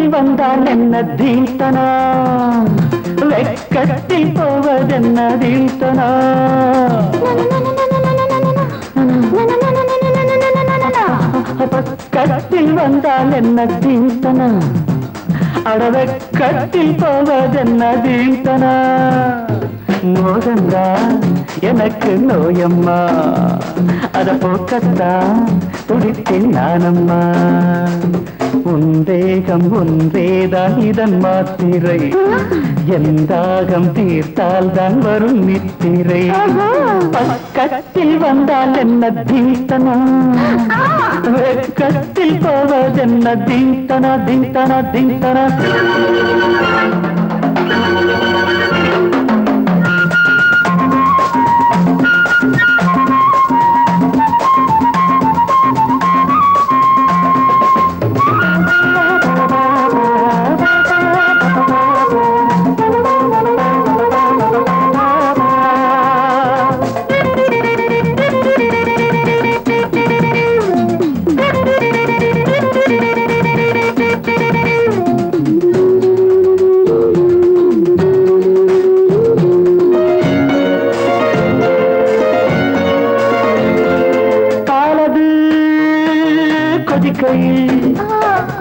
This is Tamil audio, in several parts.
வந்தால் என்ன தீர்த்தனா வெக்கத்தில் போவதென்ன தீர்த்தனா பக்கத்தில் வந்தால் என்ன தீர்த்தனா அடவெக்கத்தில் போவதென்ன தீர்த்தனா மோகந்தா எனக்கு நோயம்மா அத போக்கத்தா துடித்தேன் நானம்மா உன் தேகம் ஒன்றேதான் இதன் மாத்திரை எந்தாகம் தீர்த்தால் தான் வரும் நித்திரை பக்கத்தில் வந்தால் என்ன தீர்த்தனா வெக்கத்தில் போவதென்ன தீர்த்தனா தீர்த்தனா தீர்த்தனா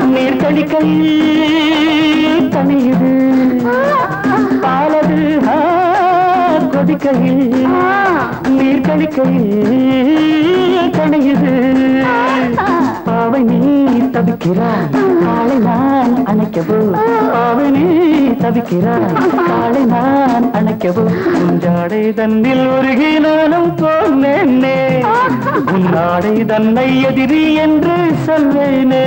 நீர் கடிக்கையில் தனியுது பாலது கொதிக்கையில் நீர் கடிக்கையில் தனியுது பாவை நீ தவிக்கிறாய் காலை நான் அணைக்கவோ பாவை நீ தவிக்கிறாய் காலை நான் அணைக்கவோ உஞ்சாடை தன்னில் உருகி நானும் போனேனே உன்னாடை தன்னை எதிரி என்று சொல்வேனே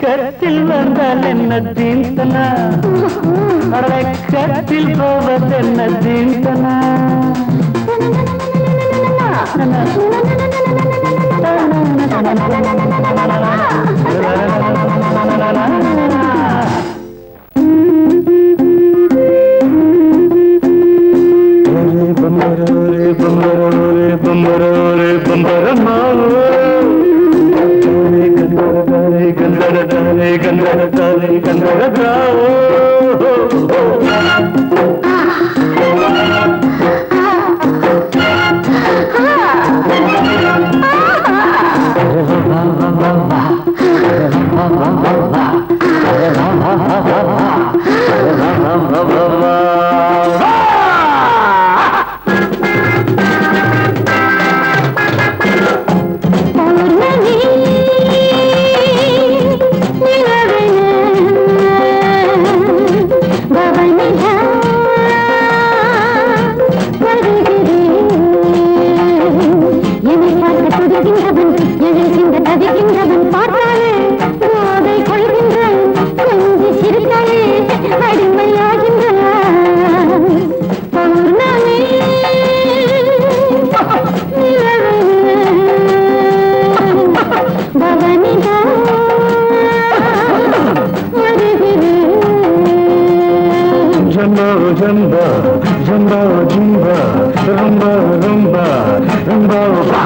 பக்கத்தில் வந்தால் என்ன தீர்த்தனா பக்கத்தில் போவதென்ன தீர்த்தனா அடிமையாகின்ற ரொம்ப ஜம்பா ஜும்பா ரொம்ப ரொம்ப ரொம்ப பா.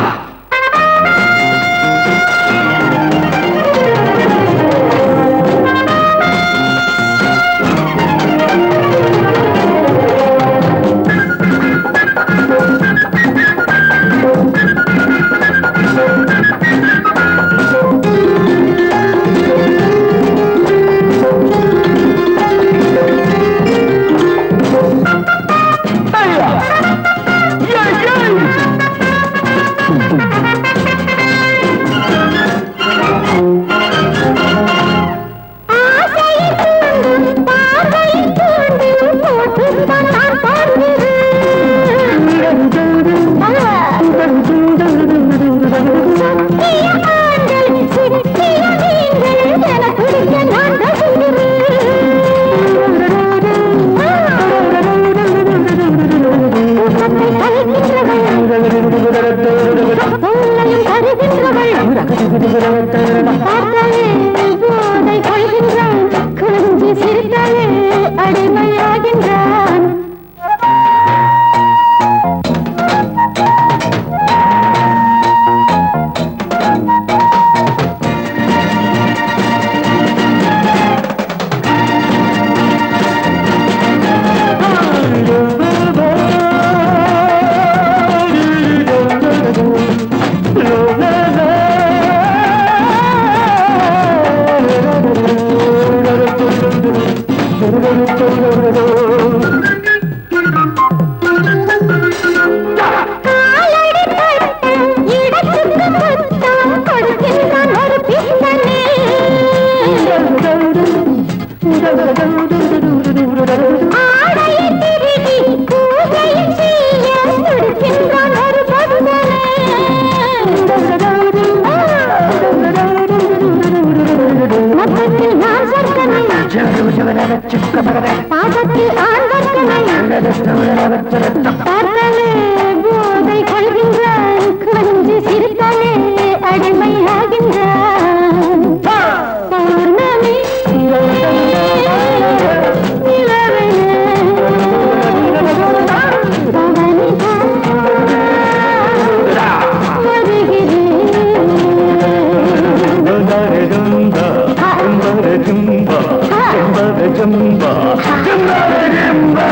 அடிமையாகின்றான். பாதத்தில் பார்த்தாலே போதை கொள்கின்றான். கொஞ்சி சிரித்தாலே அடிமையாகின்றான். பௌர்ணமி ஜம்பா ஜம்பா ஜம்பா.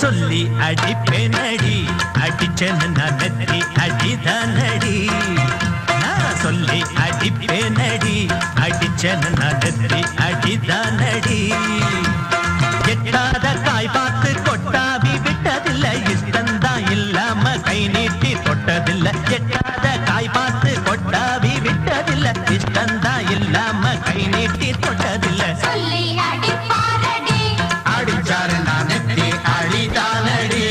சொல்லி அடிப்பேனடி அடிச்சேன்னு நான் நெத்தி அடிதானடி. நான் சொல்லி அடிப்பேனடி அடிச்சேன்னு நான் நெத்தி அடிதானடி. எட்டாத காய் பார்த்து கொட்டாவி விட்டதில்லை, இஷ்டந்தான் இல்லாம கை நீட்டி தொட்டதில்லை. எட்டாத காய் பார்த்து கொட்டாவி விட்டதில்லை, இஷ்டந்தான் இல்லாம கை நீட்டி தொட்டதில்லை. சொல்லி அடிப்பாரடி அடிச்சாரு நான் நெத்தி அழிதானடி.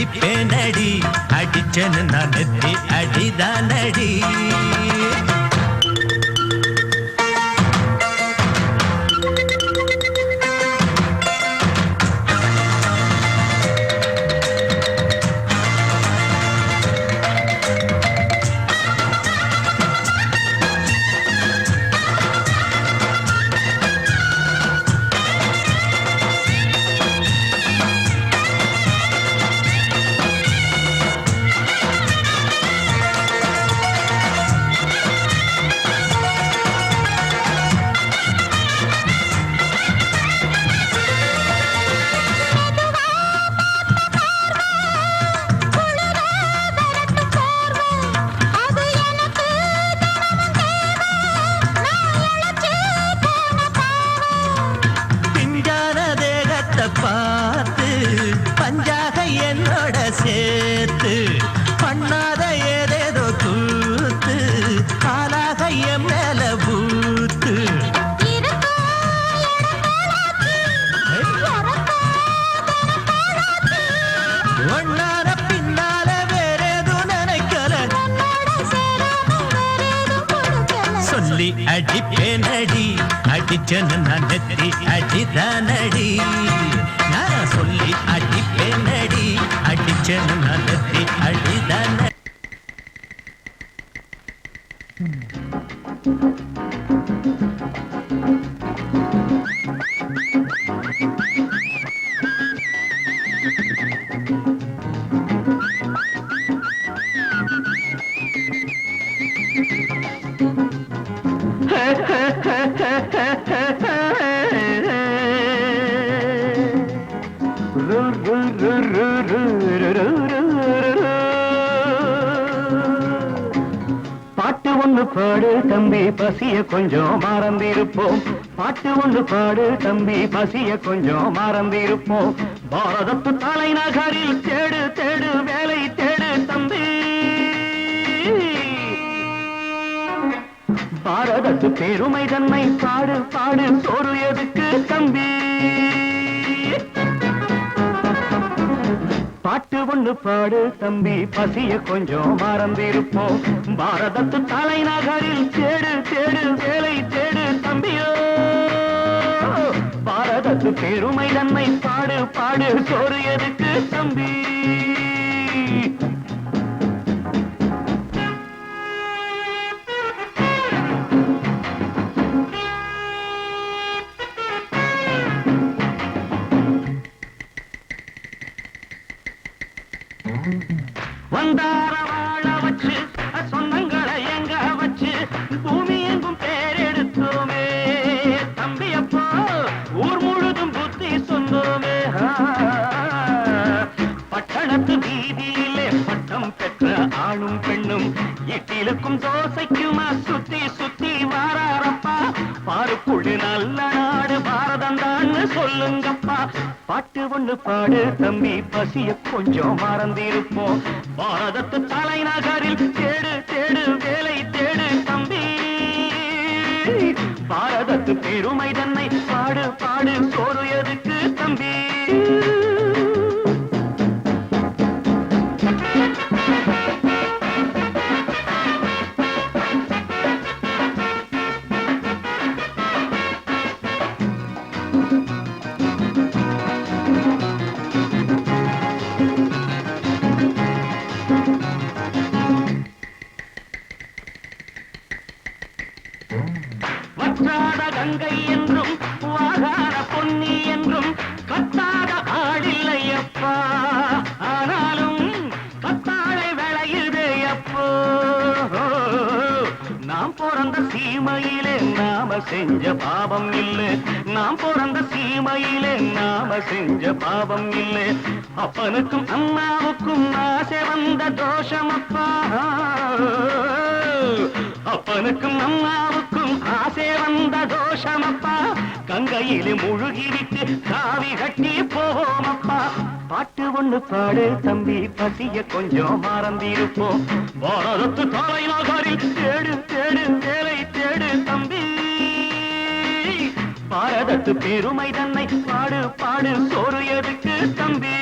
அடிப்பேனடி அடிச்சனு நான் நெத்தி அடிதானடி பார்த்து பஞ்சாக என்னோட சேர்த்து பண்ணாத ஏதேதோ கூத்து ஆளாக என் மேல பூத்து ஒன்னார பின்னால வேறேதோ நினைக்கல சொல்லி அடிப்பேனடி அடிச்சனு நான் நெத்தி அடிதானடி நான் சொல்லி அடிப்பேனடி அடிச்சனு நான் நெத்தி அடிதான பாட்டு ஒண்ணு பாடு தம்பி பசிய கொஞ்சம் மறந்திருப்போம் பாட்டு ஒண்ணு பாடு தம்பி பசிய கொஞ்சம் மறந்திருப்போம் பாரதத்து தலைநகரில் தேடு தேடு வேலை தேடு தம்பி பாரதத்து பெருமை தன்னை பாடு பாடு சோறு எதுக்கு தம்பி பாட்டு ஒண்ணு பாடு தம்பி பசிய கொஞ்சம் மறந்திருப்போம் பாரதத்து தலைநகரில் தேடு தேடு வேலை தேடு தம்பியோ பாரதத்து பெருமை தன்னை பாடு பாடு சோறு எதுக்கு தம்பி வந்தார வாழ வச்சு சொந்தங்களை எங்க வச்சு பூமி எங்கும் பேரெடுத்தோமே தம்பி அப்போ ஊர் முழுதும் புத்தி சொன்னோமே பட்டணத்து வீதியிலே பட்டம் பெற்ற ஆணும் பெண்ணும் இட்டிலுக்கும் தோசைக்குமா சுத்தி சுத்தி வாராரப்பா பாருக்குழு நல்ல நாடு பாரதம் தான் சொல்லுங்கப்பா பாட்டு ஒண்ணு பாடு தம்பி பசிய கொஞ்சம் மறந்திருப்போம் பாரதத்து தலைநகரில் தேடு தேடு வேலை தேடு தம்பி பாரதத்து பெருமை தன்னை பாடு பாடு சோறு எதுக்கு தம்பி வற்றாத கங்கை என்றும் வாகாத பொன்னி என்றும் கத்தாத ஆடில்லையப்பா ஆனாலும் கத்தாழை விளையுதே அப்போ நாம் பிறந்த சீமையிலே நாம செஞ்ச பாவம் இல்லை நாம் பிறந்த சீமையிலே நாம செஞ்ச பாவம் இல்லை அப்பனுக்கும் அம்மாவுக்கும் ஆசை வந்த தோஷமப்பா அப்பனுக்கும் அம்மாவுக்கும் ஆசை வந்த தோஷமப்பா கங்கையிலே முழுகிவிட்டு காவி கட்டி போவோமப்பா பாட்டு ஒண்ணு பாடு தம்பி பசிய கொஞ்சம் மறந்திருப்போம் பாரதத்து தலைநகரில் தேடு தேடு வேலை தேடு தம்பி பாரதத்து பெருமை தன்னை பாடு பாடு சோறு எதுக்கு தம்பி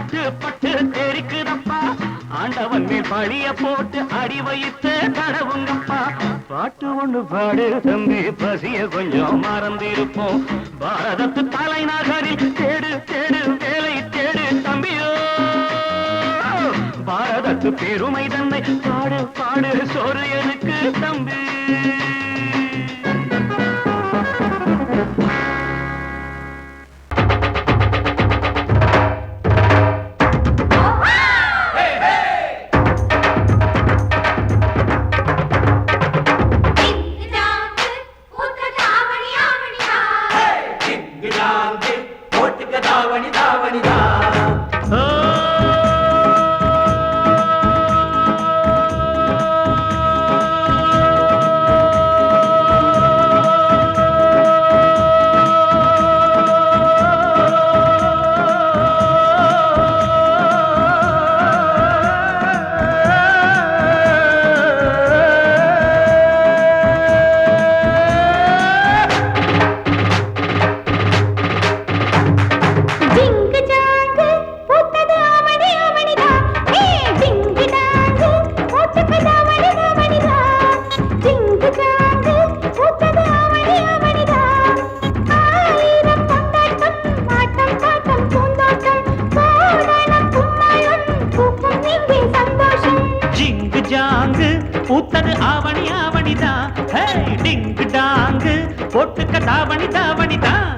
பட்டு பட்டு தெரிக்குதப்பா ஆண்டவன் மேல் பழிய போட்டு அடி வைத்து தடவுங்கப்பா பாட்டு ஒண்ணு பாடு தம்பி பசிய கொஞ்சம் மறந்திருப்போம் பாரதத்து தலைநகரில் தேடு தேடு வேலை தேடு தம்பியோ பாரதத்து பெருமை தன்னை பாடு பாடு சோறு எனக்கு தம்பி பூத்தது ஆவணி ஆவணிதான் டிங்கு டாங்கு போட்டுக்க தாவணி தாவணிதான்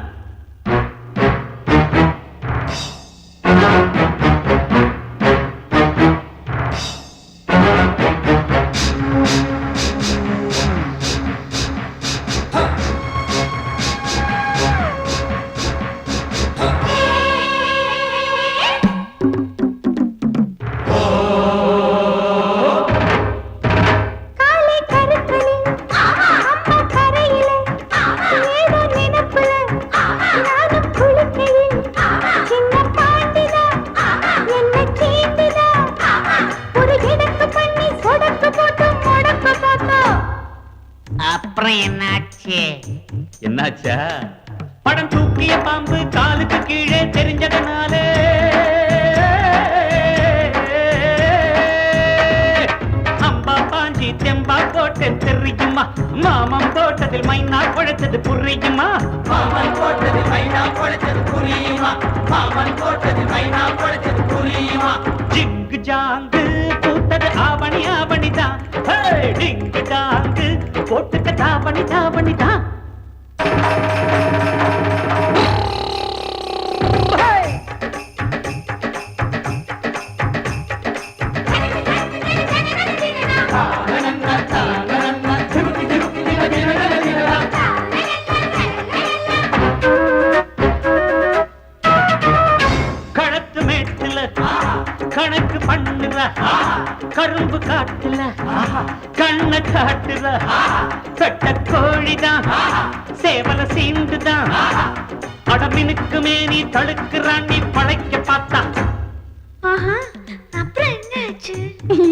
என்னாச்சா படம் தூக்கிய பாம்பு காலுக்கு கீழே தெரிஞ்சதனாலே அம்பா பாஞ்சி தெம்பா போட்டு தெரியுமா மாமம் போட்டதில் மைனா குழைச்சது புரியுமா மாமன் போட்டதில் மைனா குழைச்சது புரியுமா மாமன் போட்டதில் மைனா குழைச்சது புரியுமா ஜிங்கு ஜாங்கு பூத்தது ஆவணி ஆவணிதான் டிங்கு டாங்கு போட்டுக்க தாவணி தாவணிதான் களத்து மேட்டுல கணக்கு பண்ணுற கரும்பு காட்டுல கண்ண காட்டுற கட்ட கோழிதான் சேவல சீண்டுதான் அடமினுக்கு மேனி தழுக்குறான் நீ பழைக்க பார்த்தா அப்புறம் என்னாச்சு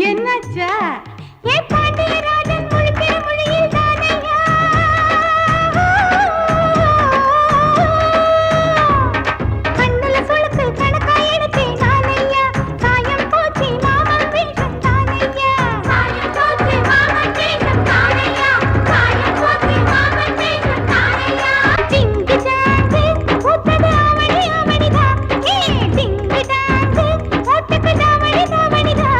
என்னாச்சா ஏ பாண்டியராஜன் முழுக்கிற மொழியில் தானையா கண்ணுல சுளுக்கு கணக்கா எடுத்தே நானையா சாயம் போச்சு மாமன் வேஷம் தானையா சாயம் போச்சு மாமன் வேஷம் தானையா சாயம் போச்சு மாமன் வேஷம் தானையா டிங்கு டாங்கு பூத்தது ஆவணி ஆவணிதா ஏ டிங்கு டாங்கு போட்டுக்கு தாவணி தாவணிதா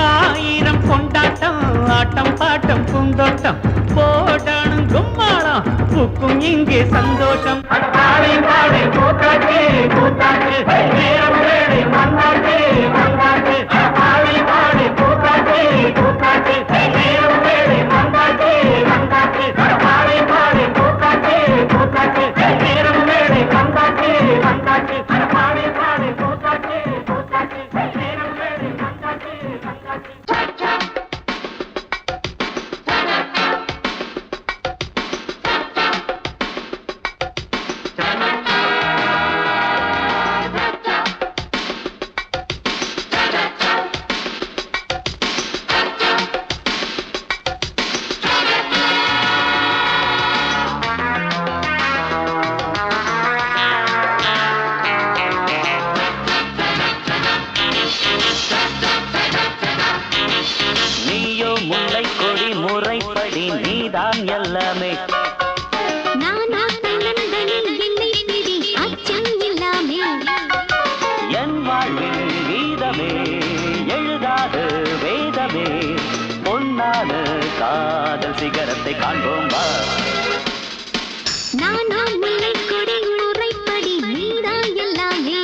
ஆயிரம் கொண்டாட்டம் ஆட்டம் பாட்டம் பூந்தோட்டம் போடணும் கும்மாளம் பூக்கும் இங்கே சந்தோஷம் பாடி பாடி கூத்தாட்டு கூத்தாட்டு நேரம் வேலை மன்னாட்டு மன்னாட்டு பாடி பாடி கூத்தாட்டு கூத்தாட்டு நேரம் வேலை மன்னாட்டு மன்னாட்டு பாடி பாடி கூத்தாட்டு கூத்தாட்டு நேரம் வேலை மன்னாட்டு மன்னாட்டு பாடி பாடி கூத்தாட்டு கூத்தாட்டு நேரம் வேலை மன்னாட்டு மன்னாட்டு நீதான் எல்லாமே. நானா தன்னந்தனி என்னை பிடி அச்சம் இல்லாமே. என் வாழ்வின் கீதமே எழுதாத வேதமே பொன்னான காதல் சிகரத்தை காண்போம் வா. நானா முல்லை கொடி முறைப்படி நீதான் எல்லாமே.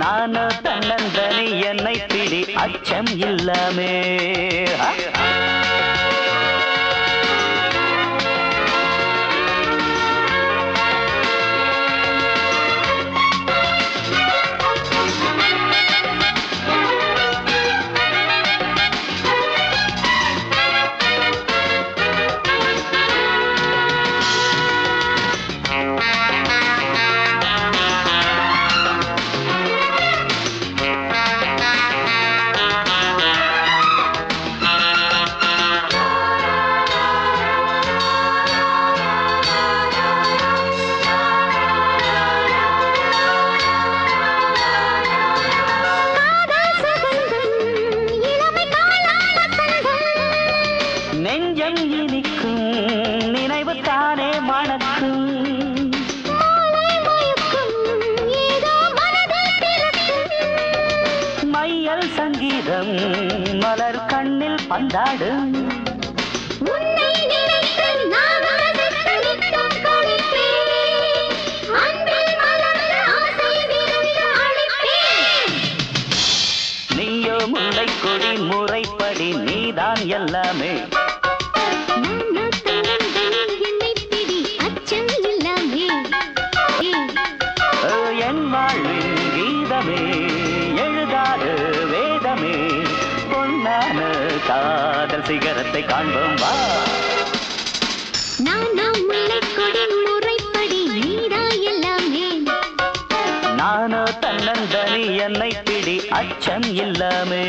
நானோ தன்னந்தனி என்னை பிடி அச்சம் இல்லாமே. நெஞ்சம் இனிக்கும் நினைவு தானே மணக்கும். மையல் சங்கீதம் மலர் கண்ணில் பந்தாடும். நீயோ முல்லை கொடி முறைப்படி நீதான் எல்லாமே. என் வாழ்வின் கீதமே எழுதாத வேதமே பொன்னான காதல் சிகரத்தை காண்போம் வா. நானா முல்லை கொடி முறைப்படி நீதான் எல்லாமே. நானோ தன்னந்தனி என்னை பிடி அச்சம் இல்லாமே.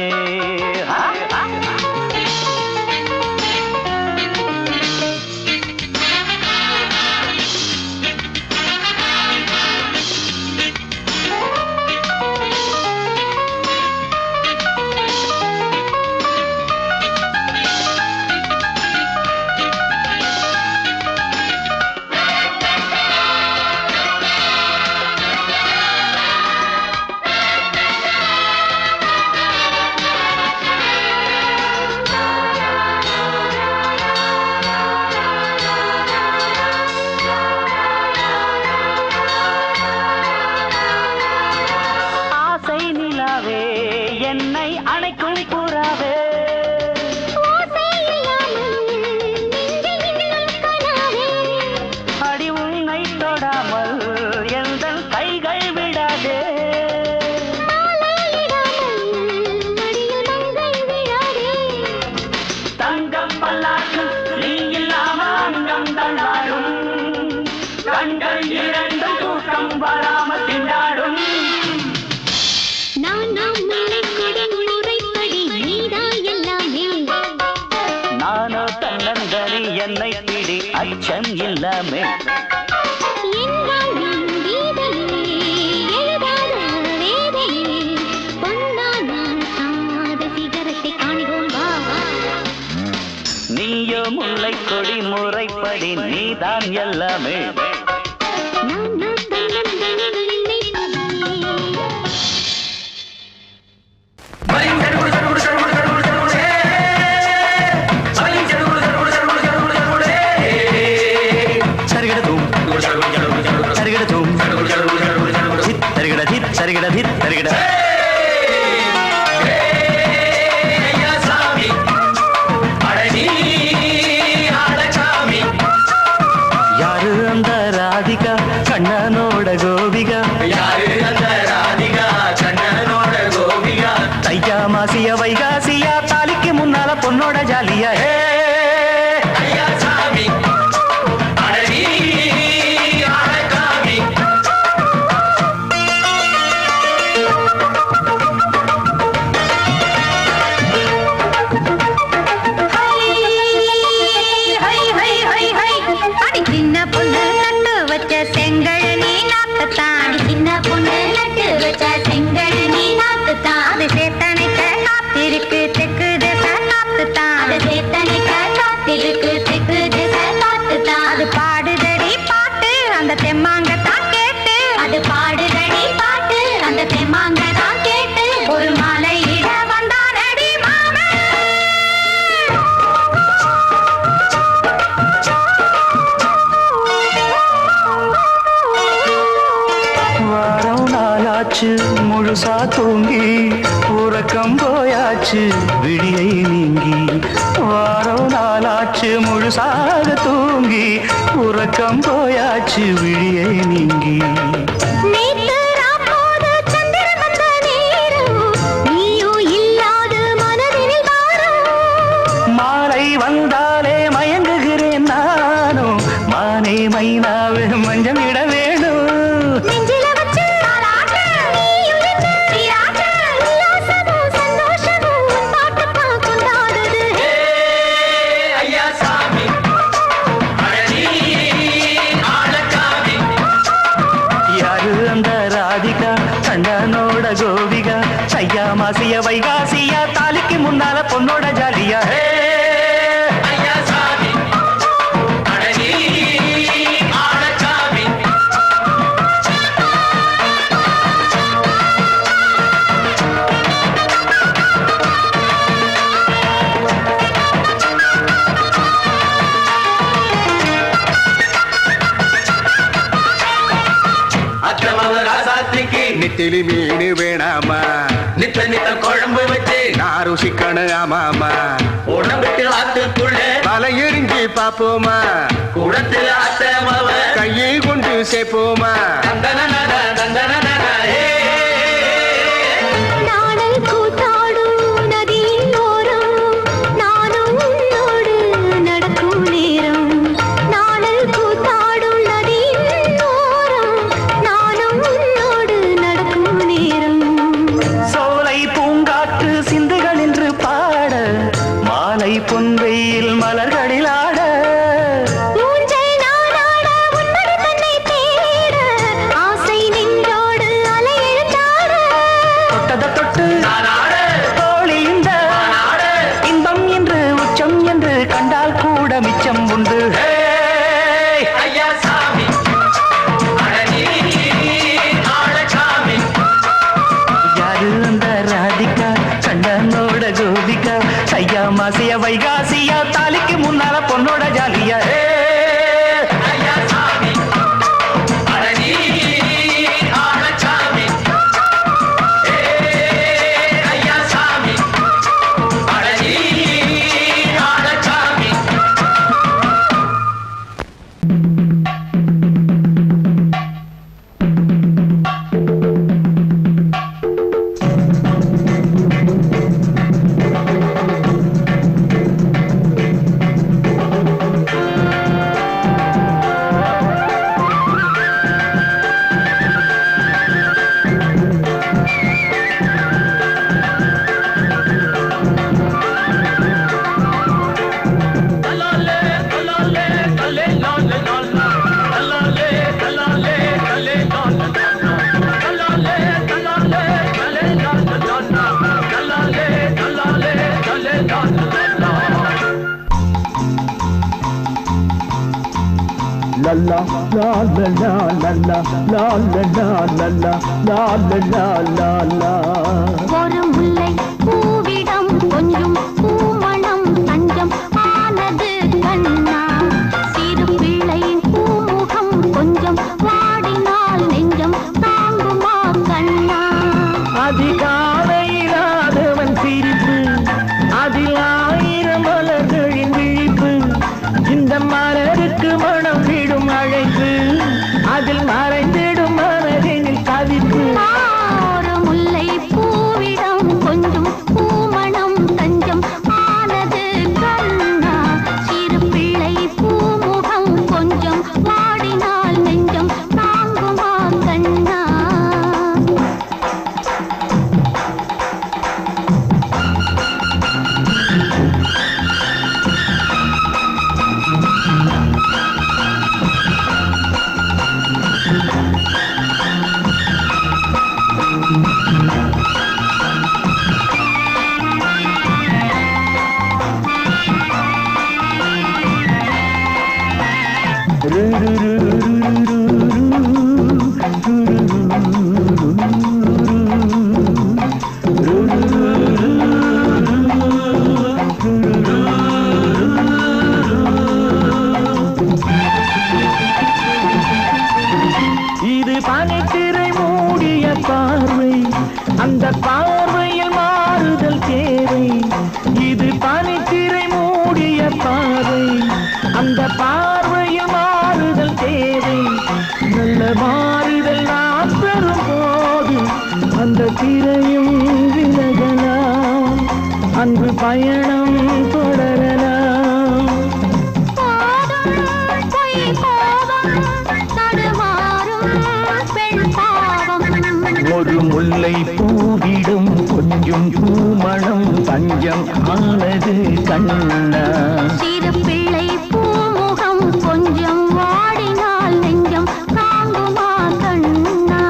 என்னை அணைக்கும் புறாவே அடி உன்னை தொடாமல் எந்த கைகள் விடாதே. தங்கம் பல்லாக்கு நீ இல்லாமல் அங்கம் தள்ளாடும். கண்கள் இரண்டு தூக்கம் வராமல் திண்டாடும். நானோ தன்னந்தனி என்னை பிடி அச்சம் இல்லாமே. நீயோ முல்லை கொடி முறைப்படி நீதான் எல்லாமே. யாரு அந்த ராதிகா கண்ணனோட கோபிகா? தையா மாசிய வைகாசியா தாலிக்கு முன்னால பொண்ணோட ஜாலியா. சின்ன பொண்ணு நட்டு வச்ச செங்கல் நீ நாக்குத்தான். அது சேத்தனைக்க காத்திருக்க உறக்கம் போயாச்சு விடியை நீங்கி வாரம் நாளாச்சு முழுசாக தூங்கி உறக்கம் போயாச்சு விடியை நீங்கி நேத்து ராப்போது சந்திரன் வந்த நேரம் நீயோ இல்லாது மனதினில் பாரம் மாலை வந்தாலே மயங்குகிறேன் நானும் மானே மைனாவே மஞ்சம் இட வேணும் நெஞ்சில வச்சு தாலாட்டு நீயும் என்ன சீராட்டு உல்லாசமும் சந்தோஷமும் உன் பாட்டுப்பா கொண்டாடுது ஐயா சாமி அழகி ஆளக்காமி யாரு அந்த ராதிகா கண்ணனோட கோபிகா சையா மாசிய வைகாசியா தாலிக்கு முன்னால பொண்ணோட ஜாலியா ஐயா சாமி அழகி ஆளக்காமி அத்தமவ ராசாத்திக்கு நெத்திலி மீன் வேணாமா நித்த நித்த குழம்பு வச்சு நான் ருசிக்கணும் ஆமாமா உடம்புக்கு ஆத்துக்குள்ள பல எரிஞ்சு பாப்போமா கூடத்துல அத்தமவ கையை கொண்டு சேர்ப்போமா தந்தனனன தந்தனனன நாடல் கூத்தாடும் நதியின் ஓரம் நானும் உன்னோடு நடக்கும் நேரம் நாடல் கூத்தாடும் நதியின் ஓரம் நானும் உன்னோடு நடக்கும் நேரம் சோலை பூங்காற்று சிந்துகள் என்று பாட மாலை பொன்வெயில் மலர்களில் ஆட ஊஞ்சல் நானாட உன்னடி தன்னை தேட ஆசை நின்றோடு அலை எழுந்தாட தொட்டத தொட்டு நானாட தோழி இந்த நானாட இன்பம் என்று உச்சம் என்று கண்டால் கூட மிச்சம் உண்டு ஐயா சாமி அழகி ஆளக்காமி யாரு அந்த ராதிகா கண்ணனோட கோபிகா சையா மாசிய வைகாசியா தாலிக்கு முன்னால பொண்ணோட ஜாலியா ஐயா சாமி அழகி ஆளக்காமி ஐயா சாமி அழகி ஆளக்காமி லல்லா லாலலா லல்லா லாலலா லல்லா லாலலா லாலா ஒரு முல்லை பூவிடம் கொஞ்சம் பூமணம் தஞ்சம் ஆனது கண்ணா சிறு பிள்ளையின் பூமுகம் கொஞ்சம் வாடினால் நெஞ்சம் தாங்குமா கண்ணா அதிகாலையிலாதவன் சிரிப்பு அதில் ஆயிரம் மலர்களின் விழிப்பு இந்த மலருக்கு மனம் விடும் அழைப்பு அதில் மறைந்திடும் மனதினில் தவிப்பு ஒரு முல்லை பூவிடம் கொஞ்சம் பூமணம் தஞ்சம் ஆனது கண்ணா சிறு பிள்ளை பூமுகம் கொஞ்சம் வாடினால் நெஞ்சம் தாங்குமா கண்ணா மாறுதல் தேவை இது பனித்திரை மூடிய பாதை அந்த பார்வையில் மாறுதல் தேவை நல்ல மாறுதல் நாம் பெறும் போது அந்த திரையும் விலகலாம் அன்பு பயணம் தொடரலாம் ஒரு முல்லை பூவிடும் கொஞ்சம் பூமணம் தஞ்சம் ஆனது கண்ணா சிறு பிள்ளை பூமுகம் கொஞ்சம் வாடினால் நெஞ்சம் தாங்குமா கண்ணா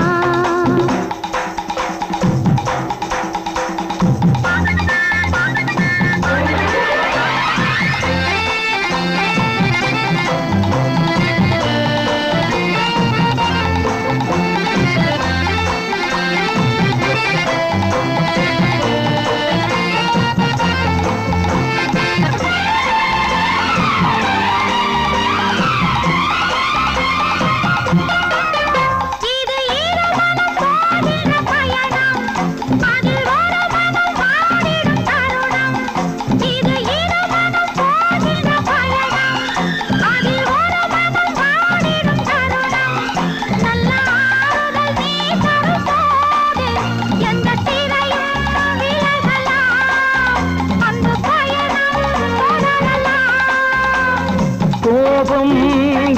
கோபம்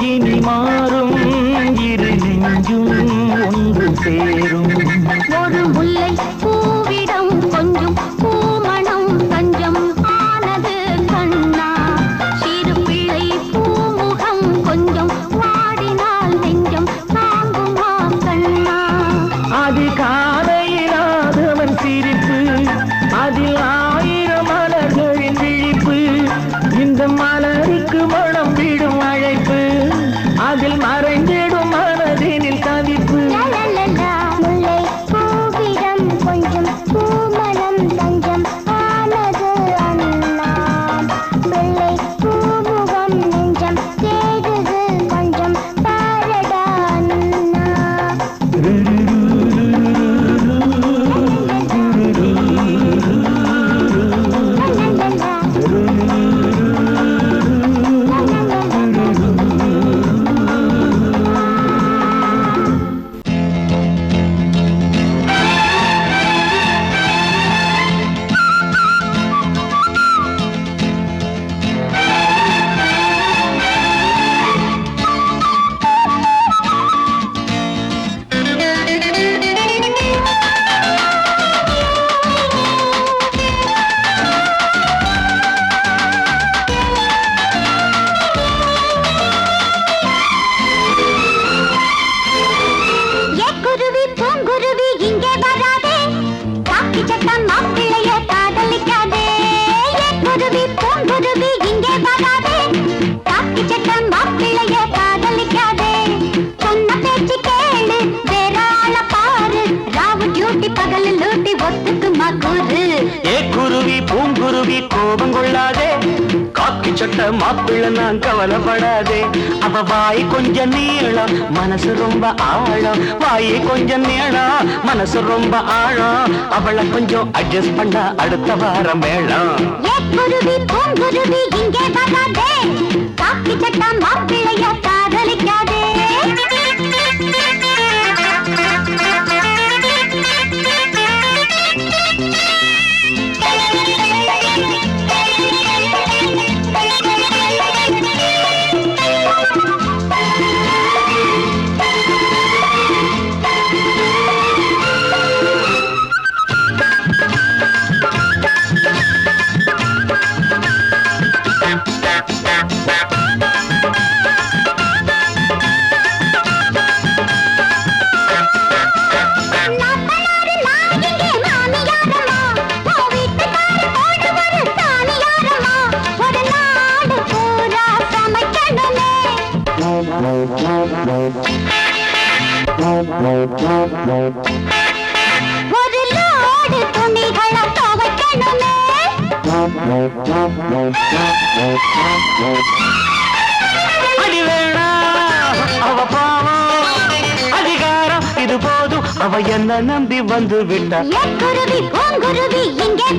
இனி மாறும் இரு நெஞ்சும் ஒன்று சேரும் ஒரு முல்லை பூவிடம் கொஞ்சம் பூமணம் தஞ்சம் ஆனது கண்ணா சிறு பிள்ளை பூமுகம் கொஞ்சம் வாடினால் நெஞ்சம் தாங்குமா கண்ணா அது காலையிலாதவன் சிரிப்பு அதில் ஆயிரம் மலர்களின் விழிப்பு இந்த மலருக்கு மனம் விடும் அழைப்பு அதில் மறைந்திடும் மனதினில் தவிப்பு முல்லை பூவிடம் கொஞ்சம் பூமணம் தஞ்சம் ஆனது அண்ணா வெள்ளை பூமுகம் நெஞ்சம் தேடுது கொஞ்சம் பாரடா அண்ணா பூங்குருவி கோபம் கொள்ளாதே காக்கி சட்ட மாப்பிள்ள நான் கவலைப்படாதே அவ வாய் கொஞ்சம் நீளம் மனசு ரொம்ப ஆழம் வாயை கொஞ்சம் நீளம் மனசு ரொம்ப ஆழம் அவளை கொஞ்சம் அட்ஜஸ்ட் பண்ண அடுத்த வாரம் வேளாம் குருவி பூங்குருவி இங்கே வராதே காக்கி சட்ட மாப்பிள்ளைய காதலிக்காதே ஒரு லோடு துணிகளை துவைக்கணுமே அடி வேணா அவ பாவம் அதிகாரம் இது போதும் அவ என்ன நம்பி வந்து விட்டா குருவி பூங்குருவி இங்கே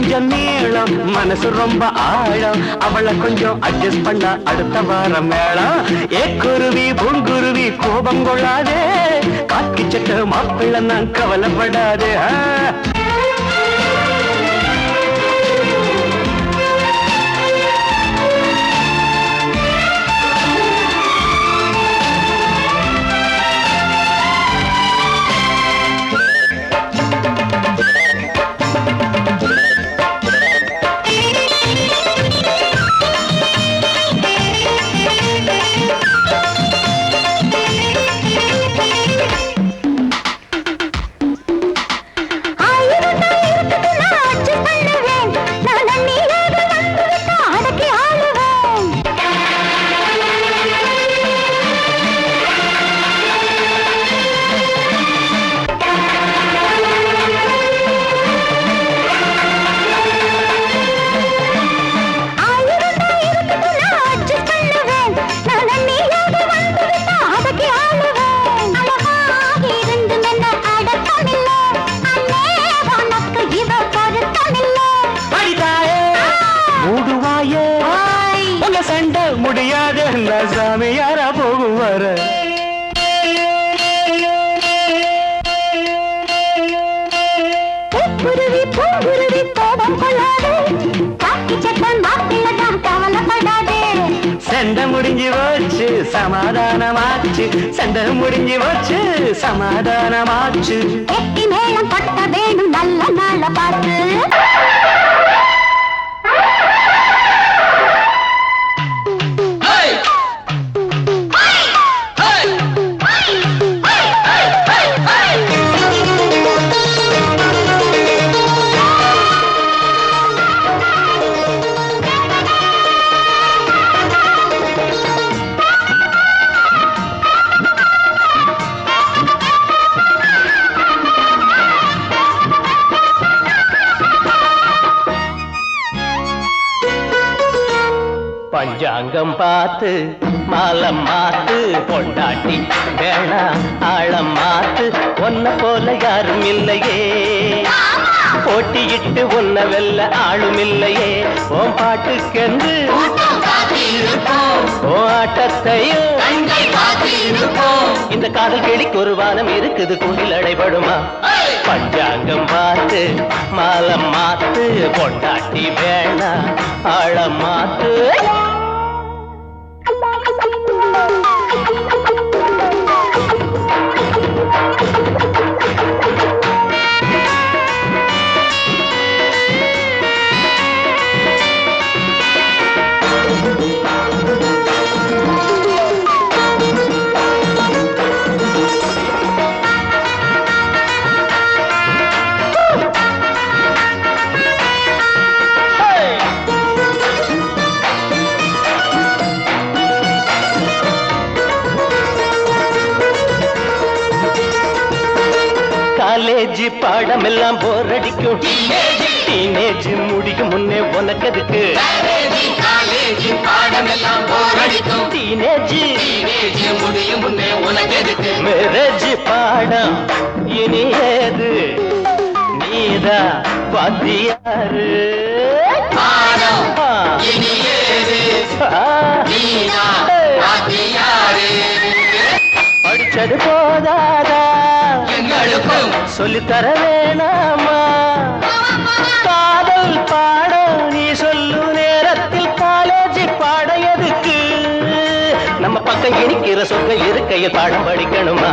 கொஞ்சம் நீளம் மனசு ரொம்ப ஆழம் அவளை கொஞ்சம் அட்ஜஸ்ட் பண்ண அடுத்த வாரம் மேளம் ஏக்குருவி பூங்குருவி கோபம் கொள்ளாதே காக்கி சட்ட மாப்பிள்ள நான் கவலைப்படாதே சண்டை முடியாது சாமி யாரா போகும் வர குருவி பூங்குருவி கோபம் கொள்ளாதே காக்கி சட்டம் மாப்பிள்ளதான் கவலைப்படாதே சண்டை முடிஞ்சு போச்சு சமாதானமாச்சு சண்டை முடிஞ்சு போச்சு சமாதானமாச்சு எட்டி மேளம் பட்ட வேணும் நல்ல நாள பார்த்து பஞ்சாங்கம் பார்த்து மாலம் மாத்து பொண்டாட்டி வேணா ஆழம் மாத்து ஒன்ன போல யாரும் இல்லையே போட்டியிட்டு ஒன்ன வெல்ல ஆளும் இல்லையே ஓம் பாட்டுக்கென்று ஓ ஆட்டத்தையும் இந்த காதல் கிளிக்கு ஒரு வானம் இருக்குது கூண்டில் அடைபடுமா பஞ்சாங்கம் பார்த்து மாலம் மாத்து பொண்டாட்டி வேணா ஆழம் மாத்து காலேஜ் பாடம் எல்லாம் போர் அடிக்கும் டீனேஜ் முடிக்கும் முன்னே உனக்கு எதுக்கு காலேஜ் பாடம் எல்லாம் போர் அடிக்கும் டீனேஜ் முடியும் முன்னே உனக்கு எதுக்கு மேரேஜ் பாடம் இனி ஏது நீதா வாத்தியாரு பாடம் இனி ஏது நீதா வாத்தியாரு படிச்சது போதாதா எங்களுக்கும் சொல்லித்தர வேணாமா காதல் பாடம் நீ சொல்லு நேரத்தில் காலேஜ் பாட எதுக்கு நம்ம பக்கம் இனிக்கிற சொற்கள் இருக்கையில் பாடம் படிக்கணுமா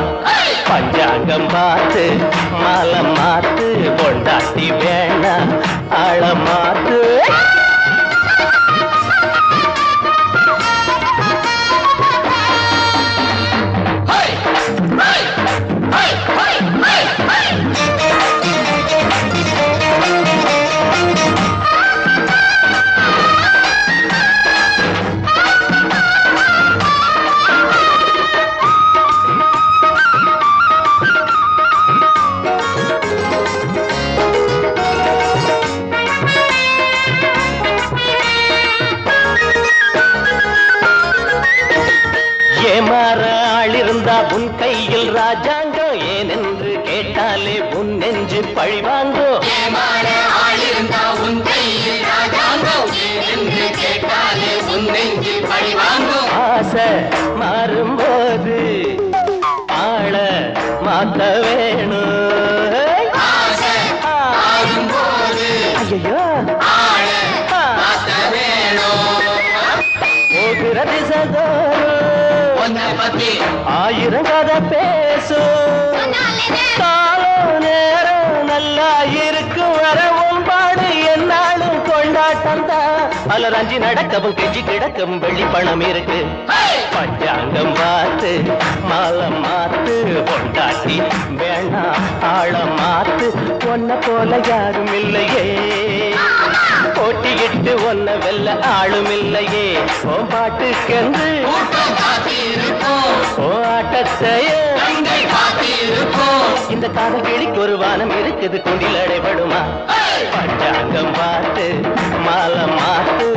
பஞ்சாங்கம் பார்த்து மாலம் மாத்து பொண்டாட்டி வேணா ஆழம் மாத்து ஏமாற ஆளிருந்தா உன் கையில் ராஜாங்கம் ஏனென்று கேட்டாலே உன் நெஞ்சு பழிவாங்கோ ஏமாற ஆளிருந்தா உன் ஆசை மாறும்போது ஆள மாத்த வேணும் ஆசை ஆடும்போது ஐயோ ஆள மாத்த வேணும் போகிற திசதோறும் உன்னை பத்தி ஆயிரம் கதை பேசும் காலம் நேரம் நல்லா இருக்கும் வர உன்பாடு என்னாலும் கொண்டாட்டம் தான் அலரஞ்சி நடக்கவும் கெஞ்சி கிடக்கவும் வெள்ளி பணம் இருக்கு பஞ்சாங்கம் பார்த்து மாலம் மாத்து கொண்டாட்டி வேணாம் ஆழம் மாத்து ஒன்ன போல யாரும் இல்லையே போட்டியிட்டு ஒன்ன வெல்ல ஆளும் இல்லையே ஓம் பாட்டுக்கென்று கூட்டம் காத்திருக்கும் ஓ ஆட்டத்தையே கண்கள் காத்திருக்கும் இந்த காதல் கிளிக்கு ஒரு வானம் இருக்குது குண்டில் அடைபடுமா பஞ்சாங்கம் பார்த்து மாலம் மாத்து